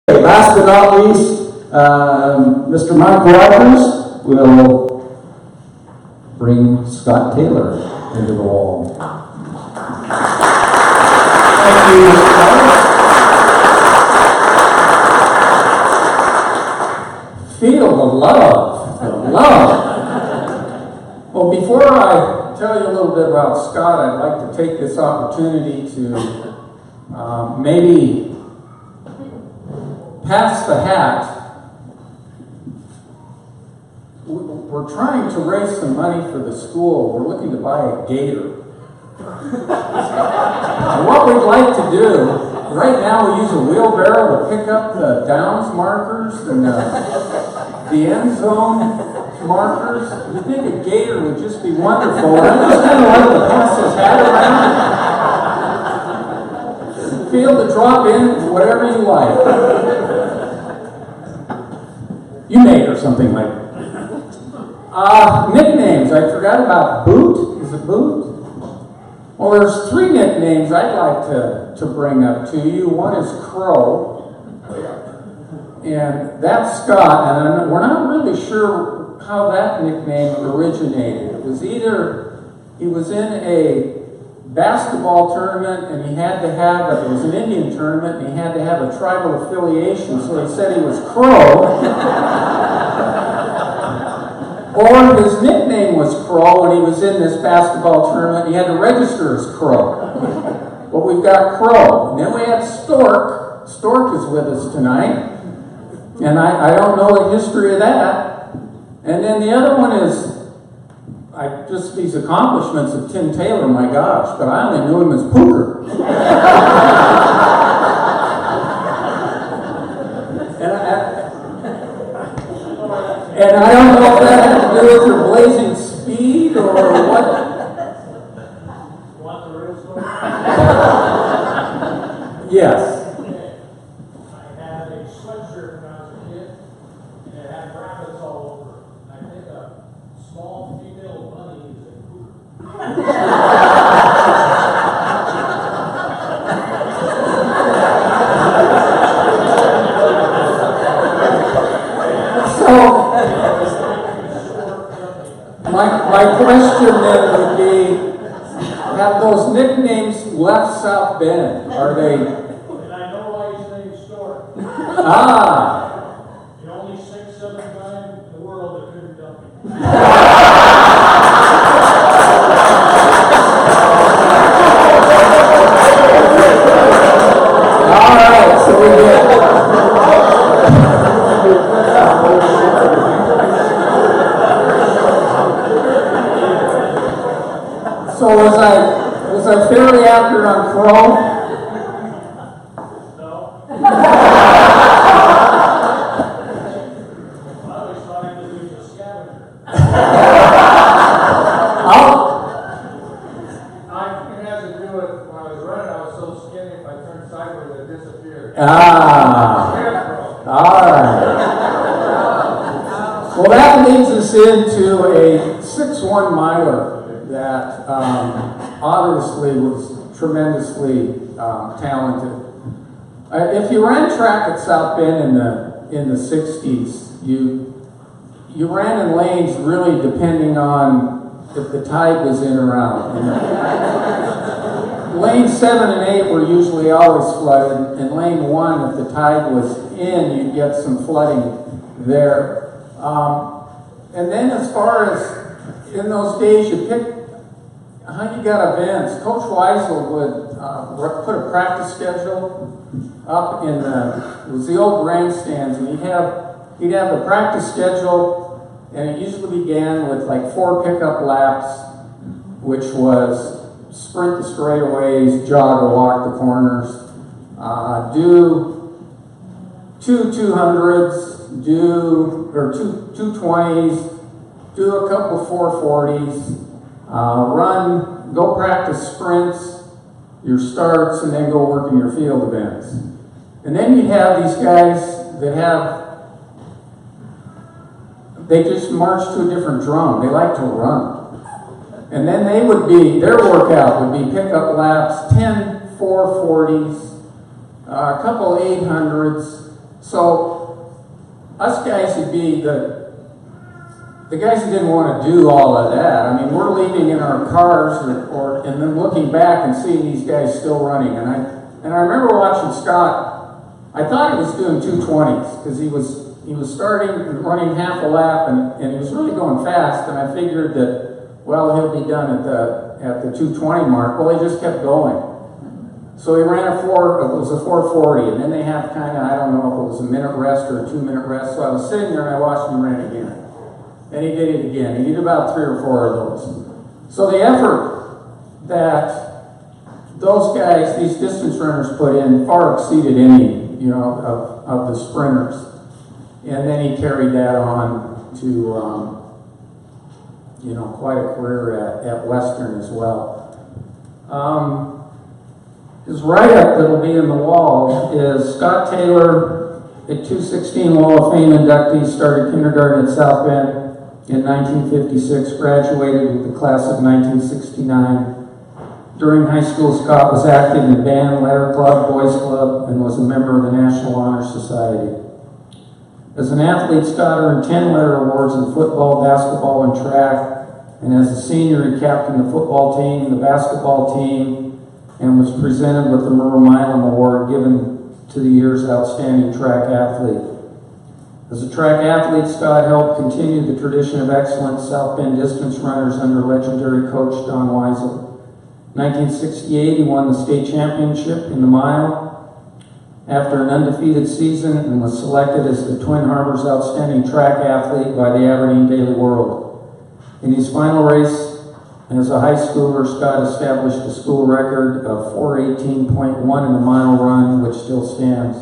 Last but not least, Mr. Mike Rogers will bring Scott Taylor into the wall. Thank you, Mr. Rogers. Feel the love, the love. Well, before I tell you a little bit about Scott, I'd like to take this opportunity to maybe pass the hat. We're trying to raise some money for the school. We're looking to buy a gator. And what we'd like to do, right now we use a wheelbarrow to pick up the downs markers and the end zone markers. We think a gator would just be wonderful. And I'm just kind of like to pass this hat around. Feel to drop in whatever you like. You make or something like that. Nicknames. I forgot about Boot. Is it Boot? Well, there's 3 nicknames I'd like to bring up to you. One is Crow, and that's Scott. And we're not really sure how that nickname originated. It was either he was in a basketball tournament and he had to have it was an Indian tournament and he had to have a tribal affiliation, so he said he was Crow. Or his nickname was Crow when he was in this basketball tournament. He had to register as Crow. But we've got Crow. And then we have Stork. Stork is with us tonight. And I don't know the history of that. And then the other one is, just these accomplishments of Tim Taylor, my gosh, but I only knew him as Pooker. And I don't know if that had to do with your blazing speed or what. Want the real story? Yes. I had a sweatshirt when I was a kid, and it had rabbits all over it. I think a small female bunny is a cougar. My question then would be, have those nicknames left South Bend? Are they? And I know why his name's Stork. Ah. The only 6'7" guy in the world that couldn't dump him. All right, so we get. So was I fairly accurate on Crow? No. I always thought he was a scavenger. It has to do with when I was running, I was so skinny, if I turned sideways, it disappeared. All right. Well, that leads us into a 6'1" miler that obviously was tremendously talented. If you ran track at South Bend in the 60s, you ran in lanes really depending on if the tide was in or out. Lanes 7 and 8 were usually always flooded, and lane 1, if the tide was in, you'd get some flooding there. And then as far as in those days, you picked how you got events. Coach Weisel would put a practice schedule up in it was the old grandstands, and he'd have the practice schedule, and it usually began with like 4 pickup laps, which was sprint the straightaways, jog or walk the corners, do 2 200s, do 220s, do a couple 440s, go practice sprints, your starts, and then go work in your field events. And then you have these guys that they just march to a different drum. They like to run. And then their workout would be pickup laps, 10 440s, a couple 800s, So us guys would be the guys who didn't want to do all of that. I mean, we're leaving in our cars and then looking back and seeing these guys still running. And I remember watching Scott. I thought he was doing 220s because he was starting and running half a lap and he was really going fast. And I figured that, well, he'll be done at the 220 mark. Well, he just kept going. So he ran it was a 440, and then they have kind of, I don't know if it was a minute rest or a 2-minute rest. So I was sitting there and I watched him run again. And he did it again. He did about 3 or 4 of those. So the effort that those guys, these distance runners put in far exceeded any, of the sprinters. And then he carried that on to, quite a career at Western as well. His write-up that'll be in the wall is Scott Taylor, a 216 Wall of Fame inductee, started kindergarten at South Bend in 1956, graduated with the class of 1969. During high school, Scott was active in band, letter club, boys club, and was a member of the National Honor Society. As an athlete, Scott earned 10 letter awards in football, basketball, and track, and as a senior, he captained the football team, the basketball team, and was presented with the Merle Milam Award given to the year's outstanding track athlete. As a track athlete, Scott helped continue the tradition of excellent South Bend distance runners under legendary coach Don Weisel. 1968, he won the state championship in the mile after an undefeated season and was selected as the Twin Harbors Outstanding Track Athlete by the Aberdeen Daily World. In his final race, as a high schooler, Scott established a school record of 4:18.1 in the mile run, which still stands.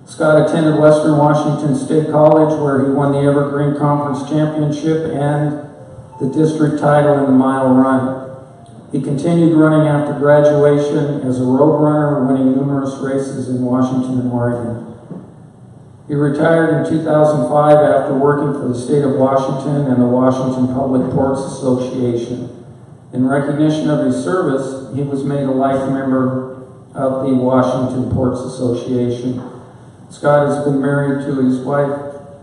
Scott attended Western Washington State College, where he won the Evergreen Conference Championship and the district title in the mile run. He continued running after graduation as a road runner, winning numerous races in Washington and Oregon. He retired in 2005 after working for the state of Washington and the Washington Public Ports Association. In recognition of his service, he was made a life member of the Washington Ports Association. Scott has been married to his wife,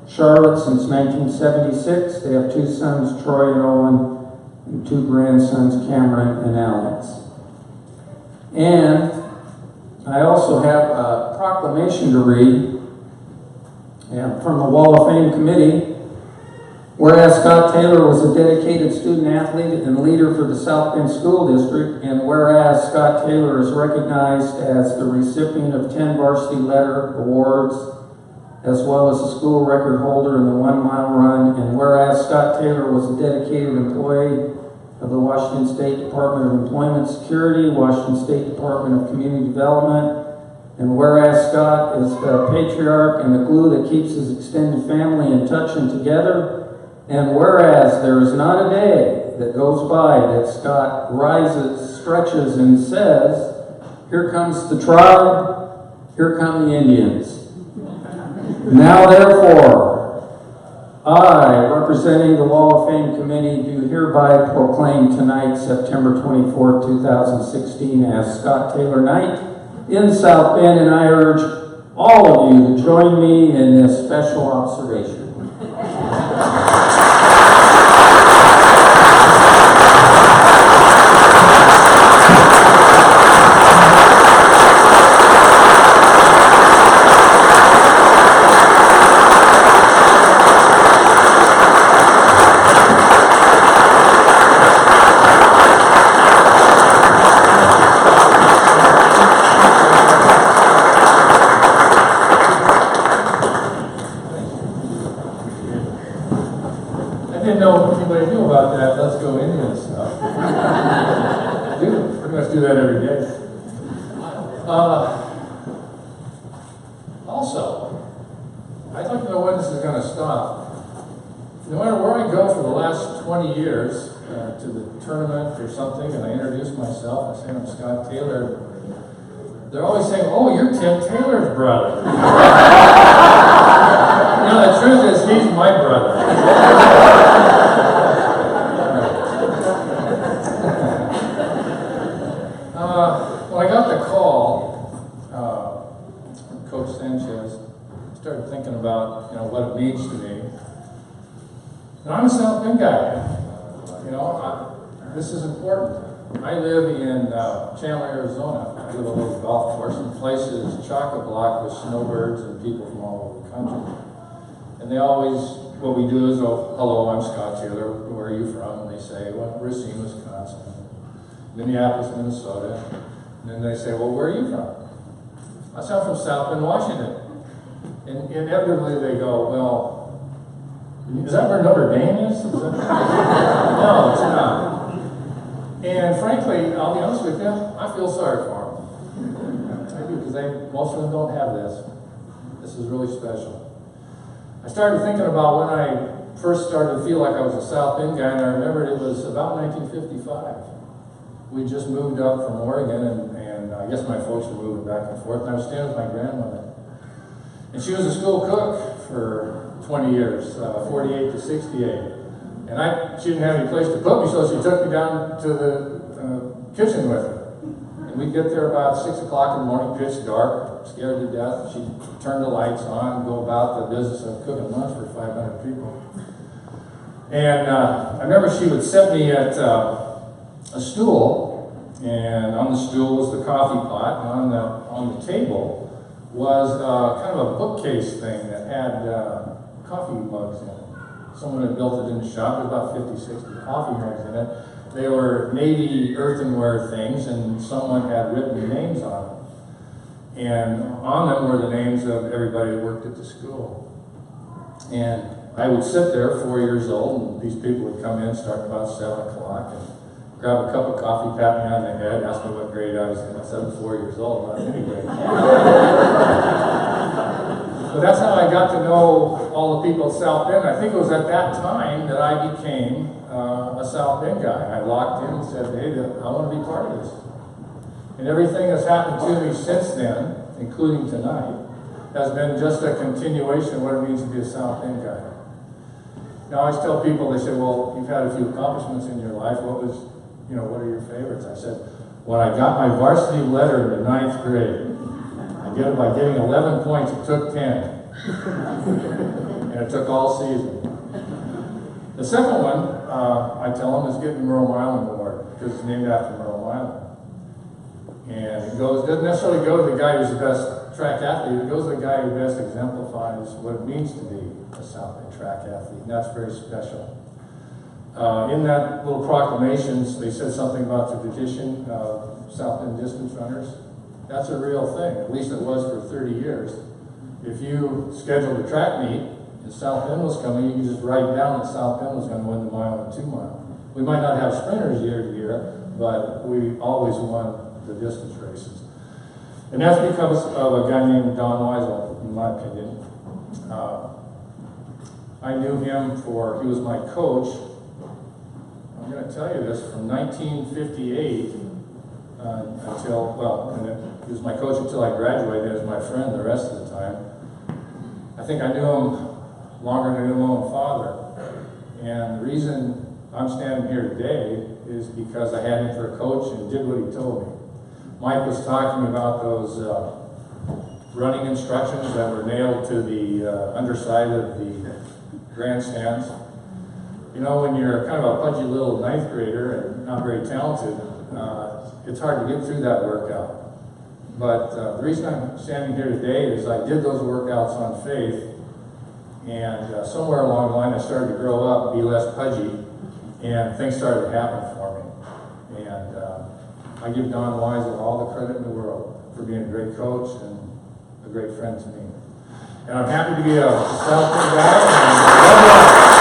Charlotte, since 1976. They have 2 sons, Troy and Owen, and 2 grandsons, Cameron and Alex. And I also have a proclamation to read from the Wall of Fame Committee. Whereas Scott Taylor was a dedicated student athlete and leader for the South Bend School District, and whereas Scott Taylor is recognized as the recipient of 10 varsity letter awards, as well as a school record holder in the 1-mile run, and whereas Scott Taylor was a dedicated employee of the Washington State Department of Employment Security, Washington State Department of Community Development, and whereas Scott is the patriarch and the glue that keeps his extended family in touch and together, and whereas there is not a day that goes by that Scott rises, stretches, and says, "Here comes the tribe, here come the Indians." Now therefore, I, representing the Wall of Fame Committee, do hereby proclaim tonight, September 24, 2016, as Scott Taylor Night in South Bend, and I urge all of you to join me in this special observation. Also, I'd like to know when this is going to stop. No matter where I go for the last 20 years, to the tournament or something, and I introduce myself, I say I'm Scott Taylor, they're always saying, "Oh, you're Tim Taylor's brother." The truth is, he's my brother. When I got the call from Coach San Sanchez. I started thinking about, what it means to me. And I'm a South Bend guy. This is important. I live in Chandler, Arizona. I live on a little golf course, and the place is chock-a-block with snowbirds and people from all over the country. And they always, what we do is, oh, hello, I'm Scott Taylor. Where are you from? And they say, well, Racine, Wisconsin. Minneapolis, Minnesota. And then they say, well, where are you from? I say, I'm from South Bend, Washington. And inevitably they go, well, is that where Notre Dame is? No, it's not. And frankly, I'll be honest with you, I feel sorry for them. I do, because most of them don't have this. This is really special. I started thinking about when I first started to feel like I was a South Bend guy, and I remembered it was about 1955. We just moved up from Oregon, and I guess my folks were moving back and forth, and I was staying with my grandmother. And she was a school cook for 20 years, 48 to 68. And she didn't have any place to put me, so she took me down to the kitchen with her. And we'd get there about 6 o'clock in the morning, pitch dark, scared to death. She'd turn the lights on, go about the business of cooking lunch for 500 people. And I remember she would set me at a stool, and on the stool was the coffee pot, and on the table was kind of a bookcase thing that had coffee mugs in it. Someone had built it in the shop. There was about 50, 60 coffee mugs in it. They were Navy earthenware things, and someone had written names on them. And on them were the names of everybody that worked at the school. And I would sit there, 4 years old, and these people would come in, start about 7 o'clock, and grab a cup of coffee, pat me on the head, ask me what grade I was in. I said, I'm 4 years old, not any grade. But that's how I got to know all the people at South Bend. I think it was at that time that I became a South Bend guy. I locked in and said, hey, I want to be part of this. And everything that's happened to me since then, including tonight, has been just a continuation of what it means to be a South Bend guy. Now, I always tell people, they say, well, you've had a few accomplishments in your life. What are your favorites? I said, when I got my varsity letter in the 9th grade, I did it by getting 11 points. It took 10. And it took all season. The second one, I tell them, is getting the Merle Milan Award, because it's named after Merle Milan. And it doesn't necessarily go to the guy who's the best track athlete. It goes to the guy who best exemplifies what it means to be a South Bend track athlete. And that's very special. In that little proclamations, they said something about the tradition of South Bend distance runners. That's a real thing. At least it was for 30 years. If you scheduled a track meet and South Bend was coming, you could just write down that South Bend was going to win the mile and 2 mile. We might not have sprinters year to year, but we always won the distance races. And that's because of a guy named Don Weisel, in my opinion. I knew him he was my coach. I'm going to tell you this, from 1958 he was my coach until I graduated as my friend the rest of the time. I think I knew him longer than I knew my own father. And the reason I'm standing here today is because I had him for a coach and did what he told me. Mike was talking about those running instructions that were nailed to the underside of the grandstands. When you're kind of a pudgy little 9th grader and not very talented, it's hard to get through that workout. But the reason I'm standing here today is I did those workouts on faith, and somewhere along the line I started to grow up, be less pudgy, and things started to happen for me. And I give Don Weisel all the credit in the world for being a great coach and a great friend to me. And I'm happy to be a South Bend guy. And